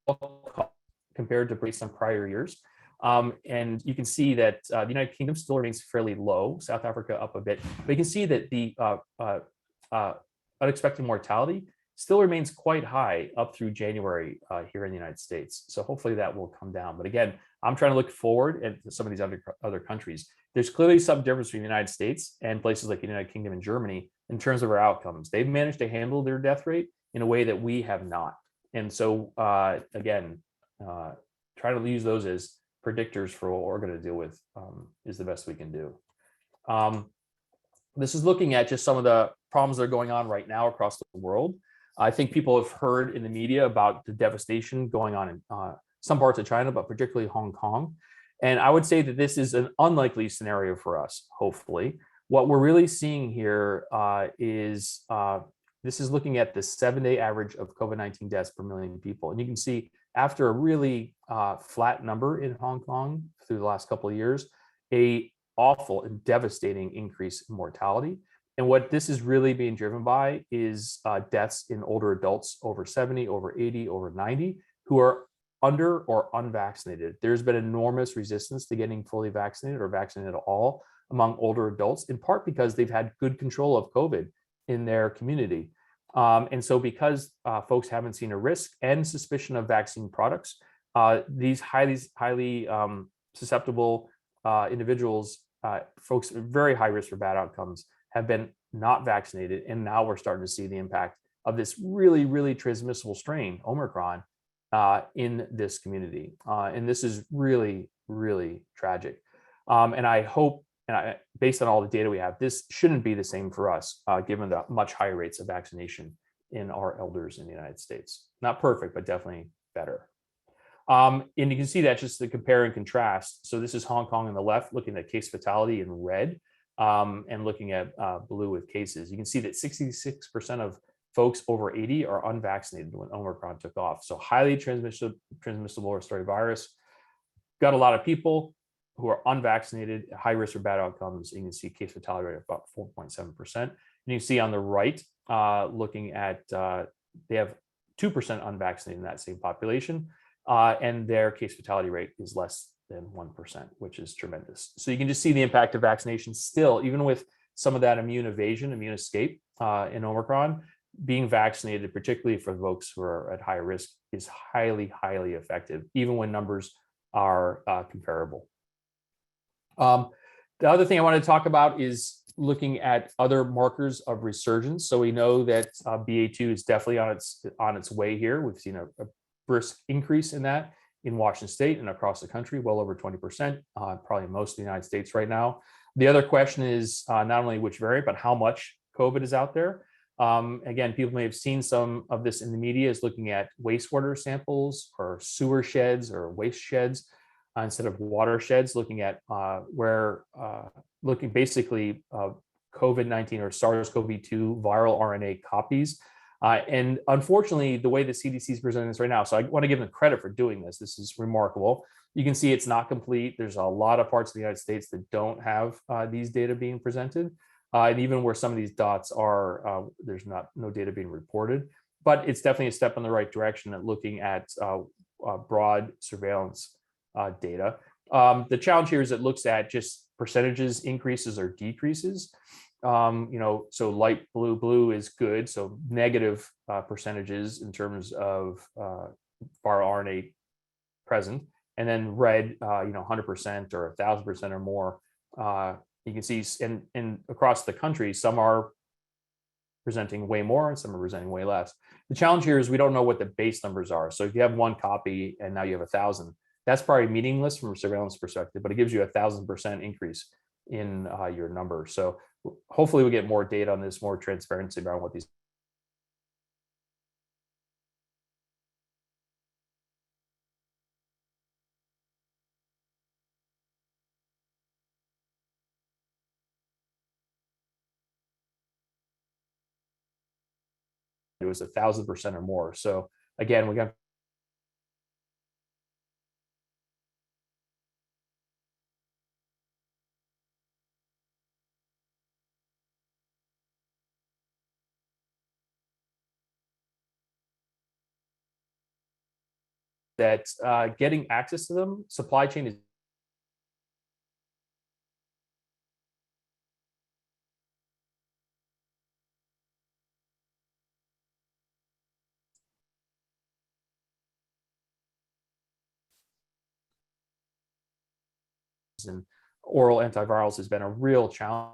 Speaker 2: compared to based on prior years. And you can see that the United Kingdom still remains fairly low, South Africa up a bit, but you can see that the unexpected mortality still remains quite high up through January here in the United States. So hopefully that will come down. But again, I'm trying to look forward at some of these other countries. There's clearly some difference between the United States and places like the United Kingdom and Germany in terms of our outcomes. They've managed to handle their death rate in a way that we have not. And so again, try to use those as predictors for what we're going to deal with is the best we can do. This is looking at just some of the problems that are going on right now across the world. I think people have heard in the media about the devastation going on in some parts of China, but particularly Hong Kong. And I would say that this is an unlikely scenario for us, hopefully. What we're really seeing here is this is looking at the 7-day average of COVID-19 deaths per million people. And you can see after a really flat number in Hong Kong through the last couple of years, a awful and devastating increase in mortality. And what this is really being driven by is deaths in older adults over 70, over 80, over 90, who are under or unvaccinated. There's been enormous resistance to getting fully vaccinated or vaccinated at all among older adults, in part because they've had good control of COVID in their community. And so because folks haven't seen a risk and suspicion of vaccine products, these highly susceptible individuals, folks at very high risk for bad outcomes, have been not vaccinated. And now we're starting to see the impact of this really, really transmissible strain, Omicron, in this community. And this is really, really tragic. And I hope, based on all the data we have, this shouldn't be the same for us, given the much higher rates of vaccination in our elders in the United States. Not perfect, but definitely better. And you can see that just to compare and contrast. So this is Hong Kong on the left, looking at case fatality in red, and looking at blue with cases. You can see that 66% of folks over 80 are unvaccinated when Omicron took off. So highly transmissible respiratory virus. Got a lot of people who are unvaccinated, high risk for bad outcomes. You can see case fatality rate of about 4.7%. And you can see on the right, looking at, they have 2% unvaccinated in that same population, and their case fatality rate is less than 1%, which is tremendous. So you can just see the impact of vaccination still, even with some of that immune evasion, immune escape in Omicron, being vaccinated, particularly for folks who are at high risk, is highly, highly effective, even when numbers are comparable. The other thing I want to talk about is looking at other markers of resurgence. So we know that BA2 is definitely on its way here. We've seen a brisk increase in that in Washington State and across the country, well over 20%, probably most of the United States right now. The other question is not only which variant, but how much COVID is out there. Again, people may have seen some of this in the media, is looking at wastewater samples or sewer sheds or waste sheds instead of watersheds, looking at looking basically COVID-19 or SARS-CoV-2 viral RNA copies. And unfortunately, the way the CDC is presenting this right now, so I want to give them credit for doing this. This is remarkable. You can see it's not complete. There's a lot of parts of the United States that don't have these data being presented. And even where some of these dots are, there's no data being reported. But it's definitely a step in the right direction at looking at broad surveillance data. The challenge here is it looks at just percentages, increases or decreases. So light blue is good. So negative percentages in terms of viral RNA present, and then red, 100% or 1,000% or more. You can see, and across the country, some are presenting way more and some are presenting way less. The challenge here is we don't know what the base numbers are. So if you have one copy and now you have 1,000, That's probably meaningless from a surveillance perspective, but it gives you 1,000% increase in your number. So hopefully we get more data on this, more transparency around what these. It was 1,000% or more. So again, we got that getting access to them, supply chain is and oral antivirals has been a real challenge.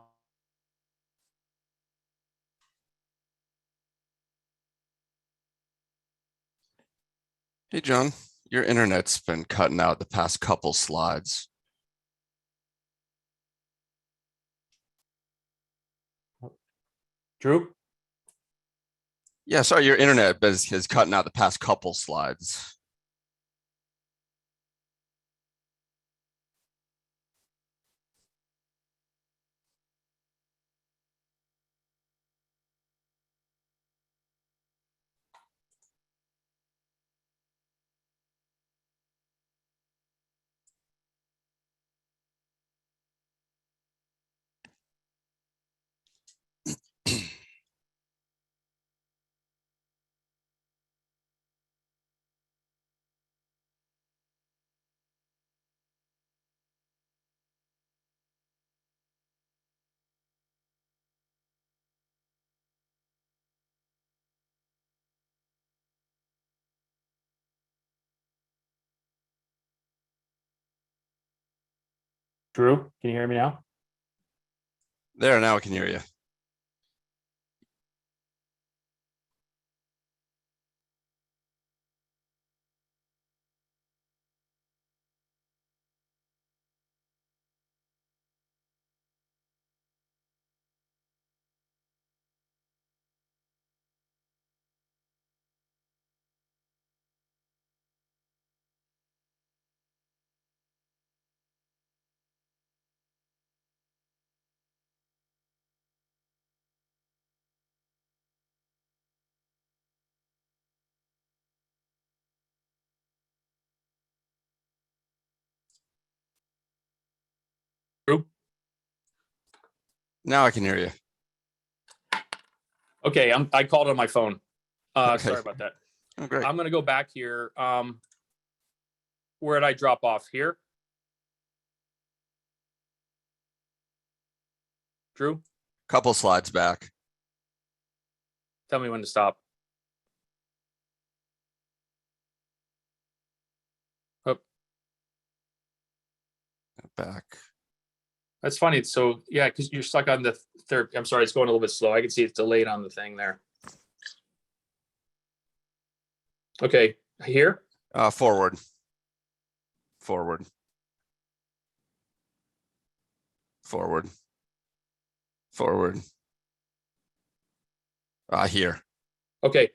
Speaker 1: Hey, John, your internet's been cutting out the past couple slides.
Speaker 2: Drew?
Speaker 1: Yeah, sorry, your internet is cutting out the past couple slides.
Speaker 2: Drew, can you hear me now?
Speaker 1: There, now I can hear you.
Speaker 2: Drew?
Speaker 1: Now I can hear you.
Speaker 2: Okay, I called on my phone.
Speaker 1: Okay.
Speaker 2: Sorry about that.
Speaker 1: Oh, great.
Speaker 2: I'm going to go back here. Where did I drop off here? Drew,
Speaker 1: Couple slides back.
Speaker 2: tell me when to stop. Oh,
Speaker 1: Back.
Speaker 2: that's funny. So yeah, because you're stuck on the third. I'm sorry, it's going a little bit slow. I can see it's delayed on the thing there. Okay, here.
Speaker 1: Forward. Forward. Forward. Forward. Here.
Speaker 2: Okay.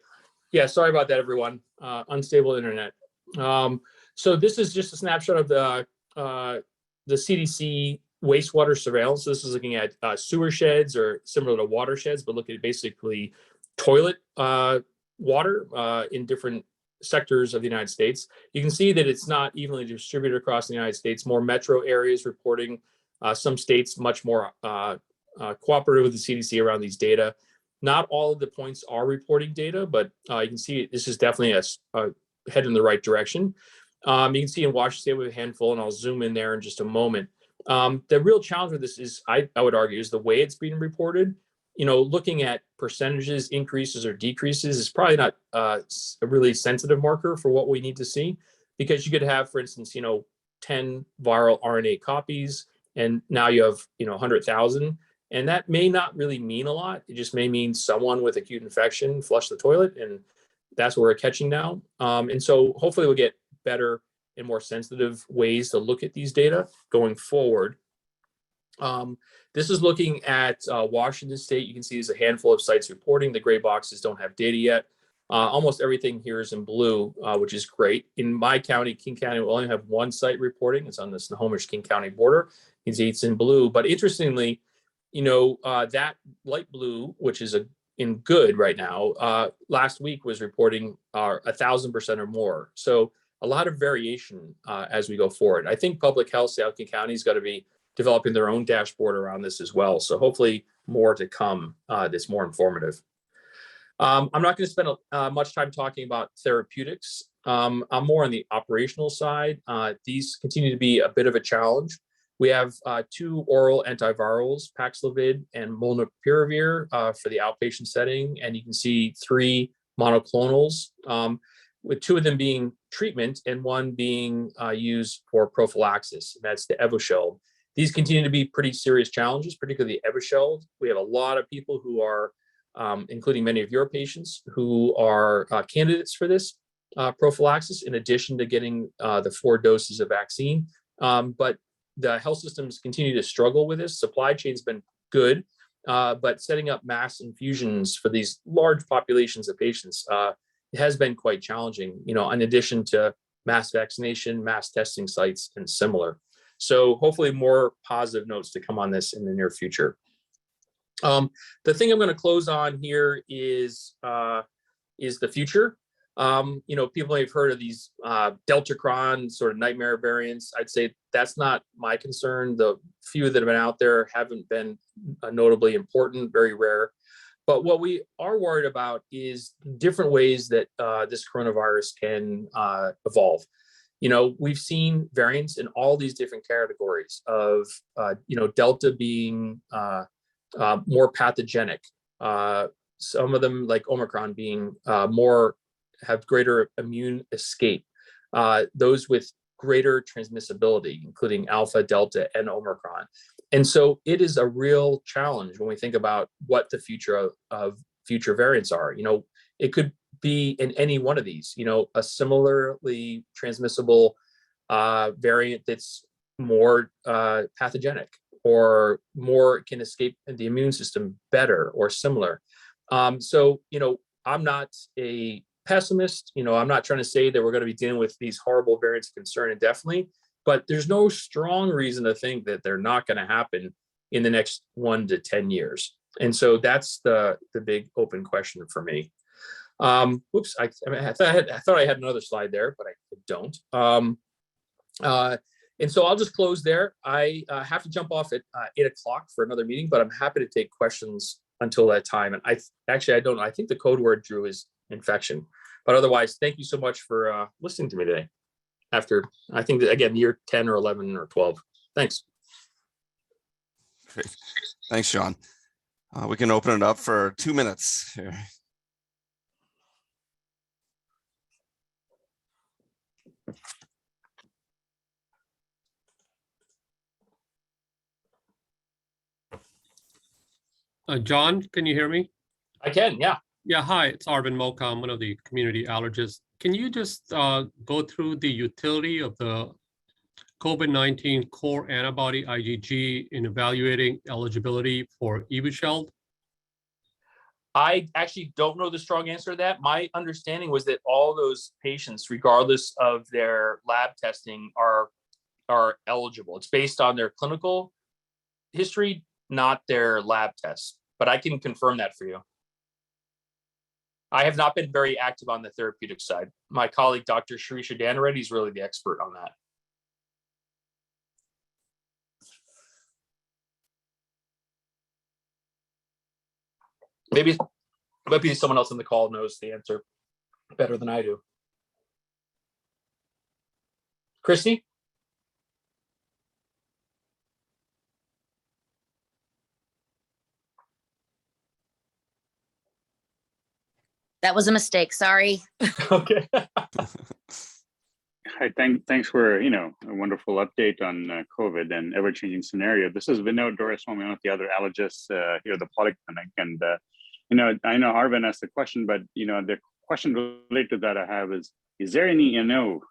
Speaker 2: Yeah, sorry about that, everyone. Unstable internet. So this is just a snapshot of the CDC wastewater surveillance. This is looking at sewer sheds or similar to watersheds, but looking at basically toilet water in different sectors of the United States. You can see that it's not evenly distributed across the United States. More metro areas reporting, some states much more cooperative with the CDC around these data. Not all of the points are reporting data, but you can see this is definitely a head in the right direction. You can see in Washington State we have a handful, and I'll zoom in there in just a moment. The real challenge with this is, I would argue, is the way it's being reported. You know, looking at percentages, increases or decreases is probably not a really sensitive marker for what we need to see, because you could have, for instance, 10 viral RNA copies, and now you have 100,000. And that may not really mean a lot. It just may mean someone with acute infection flushed the toilet, and that's what we're catching now. And so hopefully we'll get better
Speaker 3: and more sensitive ways to look at these data going forward. This is looking at Washington State. You can see there's a handful of sites reporting. The gray boxes don't have data yet. Almost everything here is in blue, which is great. In my county, King County, we only have one site reporting. It's on the Snohomish-King County border. You can see it's in blue. But interestingly, that light blue, which is in good right now, last week was reporting 1,000% or more. So a lot of variation as we go forward. I think public health, South King County has got to be developing their own dashboard around this as well. So hopefully more to come that's more informative. I'm not going to spend much time talking about therapeutics. I'm more on the operational side. These continue to be a bit of a challenge. We have 2 oral antivirals, Paxlovid and Molnupiravir for the outpatient setting. And you can see 3 monoclonals, with 2 of them being treatment and 1 being used for prophylaxis. That's the Evusheld. These continue to be pretty serious challenges, particularly the Evusheld. We have a lot of people who are, including many of your patients, who are candidates for this prophylaxis, in addition to getting the 4 doses of vaccine. But the health systems continue to struggle with this. Supply chain's been good, but setting up mass infusions for these large populations of patients has been quite challenging, in addition to mass vaccination, mass testing sites, and similar. So hopefully more positive notes to come on this in the near future. The thing I'm going to close on here is the future. People may have heard of these Deltacron sort of nightmare variants. I'd say that's not my concern. The few that have been out there haven't been notably important, very rare. But what we are worried about is different ways that this coronavirus can evolve. We've seen variants in all these different categories of, Delta being more pathogenic. Some of them, like Omicron, being have greater immune escape. Those with greater transmissibility, including Alpha, Delta, and Omicron. And so it is a real challenge when we think about what the future of future variants are. It could be in any one of these, a similarly transmissible variant that's more pathogenic or more can escape the immune system better or similar. So, I'm not a pessimist. I'm not trying to say that we're going to be dealing with these horrible variants of concern indefinitely, but there's no strong reason to think that they're not going to happen in the next 1 to 10 years. And so that's the big open question for me. Whoops, I thought I had another slide there, but I don't. And so I'll just close there. I have to jump off at 8 o'clock for another meeting, but I'm happy to take questions until that time. And I don't know. I think the code word, Drew, is infection. But otherwise, thank you so much for listening to me today. After, I think, again, year 10 or 11 or 12. Thanks.
Speaker 1: Great. Thanks, John. We can open it up for 2 minutes here.
Speaker 4: John, can you hear me?
Speaker 3: I can, yeah.
Speaker 4: Yeah, hi, it's Arvin Moka. I'm one of the community allergists. Can you just go through the utility of the COVID-19 core antibody IgG in evaluating eligibility for Evusheld?
Speaker 3: I actually don't know the strong answer to that. My understanding was that all those patients, regardless of their lab testing, are eligible. It's based on their clinical history, not their lab tests. But I can confirm that for you. I have not been very active on the therapeutic side. My colleague, Dr. Shirisha Danareddy, is really the expert on that. Maybe someone else on the call knows the answer better than I do. Christy?
Speaker 5: That was a mistake. Sorry.
Speaker 3: Okay.
Speaker 6: Hi, thanks for a wonderful update on COVID and ever-changing scenario. This is Vinod Doraiswamy, one of the other allergists here at the Polyclinic, and I know Arvin asked the question, but the question related to that I have is is there any,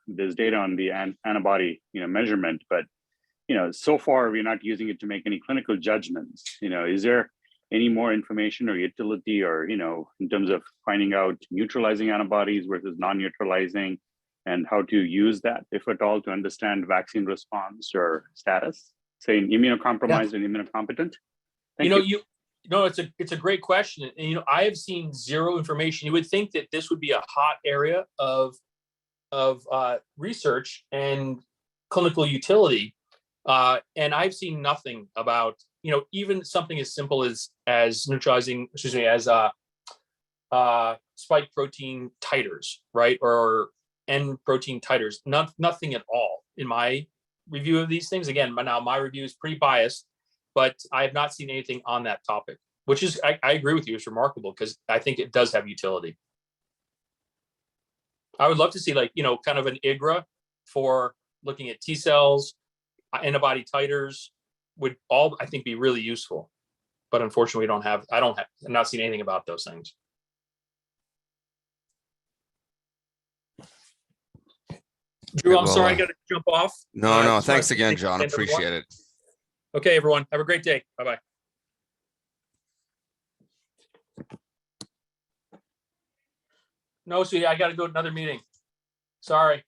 Speaker 6: there's data on the antibody, measurement, but, so far we're not using it to make any clinical judgments. Is there any more information or utility or, in terms of finding out neutralizing antibodies versus non-neutralizing and how to use that, if at all, to understand vaccine response or status, say in immunocompromised and immunocompetent? Thank you.
Speaker 3: It's a great question. And, I have seen zero information. You would think that this would be a hot area of research and clinical utility. And I've seen nothing about, even something as simple as neutralizing, as spike protein titers, right? Or N protein titers, nothing at all in my review of these things. Again, now my review is pretty biased, but I have not seen anything on that topic, which is, I agree with you, it's remarkable because I think it does have utility. I would love to see kind of an IGRA for looking at T cells, antibody titers would all, I think, be really useful. But unfortunately, I'm not seeing anything about those things. Drew, I'm sorry, I got to jump off.
Speaker 1: No, thanks again, John. Appreciate it.
Speaker 3: Okay, everyone. Have a great day. Bye-bye. No, sweetie, I got to go to another meeting. Sorry.